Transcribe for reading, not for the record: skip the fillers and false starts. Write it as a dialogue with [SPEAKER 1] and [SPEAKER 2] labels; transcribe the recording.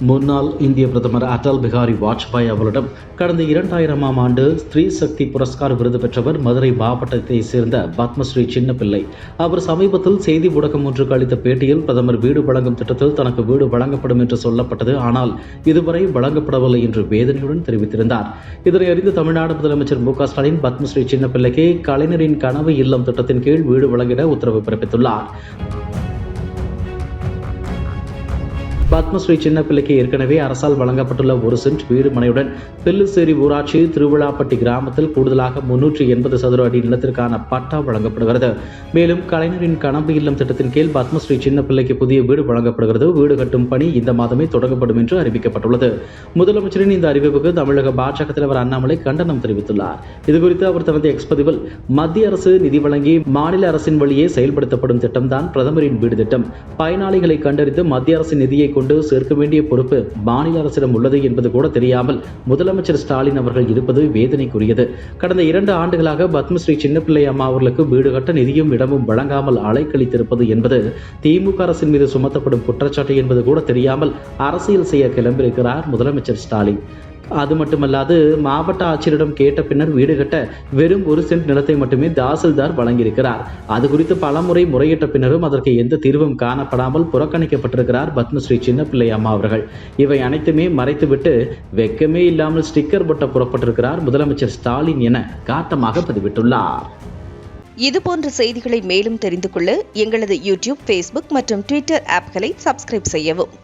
[SPEAKER 1] முன்னாள் இந்திய பிரதமர் அடல் பிகாரி வாஜ்பாய் அவரிடம் கடந்த 2000ஆம் ஆண்டு ஸ்திரீ சக்தி புரஸ்கார் விருது பெற்றவர் மதுரை மாவட்டத்தை சேர்ந்த பத்மஸ்ரீ சின்னப்பிள்ளை. அவர் சமீபத்தில் செய்தி ஊடகம் ஒன்றுக்கு அளித்த பேட்டியில் பிரதமர் வீடு வழங்கும் திட்டத்தில் தனக்கு வீடு வழங்கப்படும் என்று சொல்லப்பட்டது, ஆனால் இதுவரை வழங்கப்படவில்லை என்று வேதனையுடன் தெரிவித்திருந்தார். இதனை அறிந்த தமிழ்நாடு முதலமைச்சர் மு.க.ஸ்டாலின் பத்மஸ்ரீ சின்னப்பிள்ளைக்கு கலைஞரின் கனவு இல்லம் திட்டத்தின் கீழ் வீடு வழங்கிட உத்தரவு பிறப்பித்துள்ளார். பத்மஸ்ரீ சின்னப்பிள்ளைக்கு ஏற்கனவே அரசால் வழங்கப்பட்டுள்ள 1 சென்ட் வீடு மனையுடன் பில்லுசேரி ஊராட்சி திருவிழாப்பட்டி கிராமத்தில் கூடுதலாக 380 சதுர அடி நிலத்திற்கான பட்டா வழங்கப்படுகிறது. மேலும் கலைஞரின் கனவு இல்லம் திட்டத்தின் கீழ் பத்மஸ்ரீ சின்னப்பிள்ளைக்கு புதிய வீடு வழங்கப்படுகிறது. வீடு கட்டும் பணி இந்த மாதமே தொடங்கப்படும் என்று அறிவிக்கப்பட்டுள்ளது. முதலமைச்சரின் இந்த அறிவிப்புக்கு தமிழக பாஜக தலைவர் அண்ணாமலை கண்டனம் தெரிவித்துள்ளார். இதுகுறித்து அவர் தனது எக்ஸ் பதிவில், மத்திய அரசு நிதி வழங்கி மாநில அரசின் வழியே செயல்படுத்தப்படும் திட்டம்தான் பிரதமரின் வீடு திட்டம். பயனாளிகளை கண்டறிந்து மத்திய அரசின் நிதியை கொண்டு சேர்க்க வேண்டிய பொறுப்பு மாநில அரசிடம் உள்ளது என்பது கூட தெரியாமல் முதலமைச்சர் ஸ்டாலின் அவர்கள் இருப்பது வேதனைக்குரியது. கடந்த 2 ஆண்டுகளாக பத்மஸ்ரீ சின்னப்பிள்ளை அம்மா அவர்களுக்கு வீடு கட்ட நிதியும் இடமும் வழங்காமல் அலைக்கழித்திருப்பது என்பது திமுக அரசின் மீது சுமத்தப்படும் குற்றச்சாட்டு என்பது கூட தெரியாமல் அரசியல் செய்ய கிளம்பியிருக்கிறார் முதலமைச்சர் ஸ்டாலின். அது மட்டுமல்லாது, மாவட்ட ஆட்சியரிடம் கேட்ட பின்னர் வீடு கட்ட வெறும் 1 சென்ட் நிலத்தை மட்டுமே தாசில்தார் வழங்கியிருக்கிறார். அது குறித்து பலமுறை முறையிட்ட பின்னரும் அதற்கு எந்த தீர்வும் காணப்படாமல் புறக்கணிக்கப்பட்டிருக்கிறார் பத்மஸ்ரீ சின்னப்பிள்ளை அம்மா அவர்கள். இவை அனைத்துமே மறைத்துவிட்டு வெக்கமே இல்லாமல் ஸ்டிக்கர் ஒட்ட புறப்பட்டிருக்கிறார் முதலமைச்சர் ஸ்டாலின் என காட்டமாக பதிவிட்டுள்ளார்.
[SPEAKER 2] இதுபோன்ற செய்திகளை மேலும் தெரிந்து கொள்ள எங்களது யூடியூப், ஃபேஸ்புக் மற்றும் ட்விட்டர் ஆப்களை சப்ஸ்கிரைப் செய்யவும்.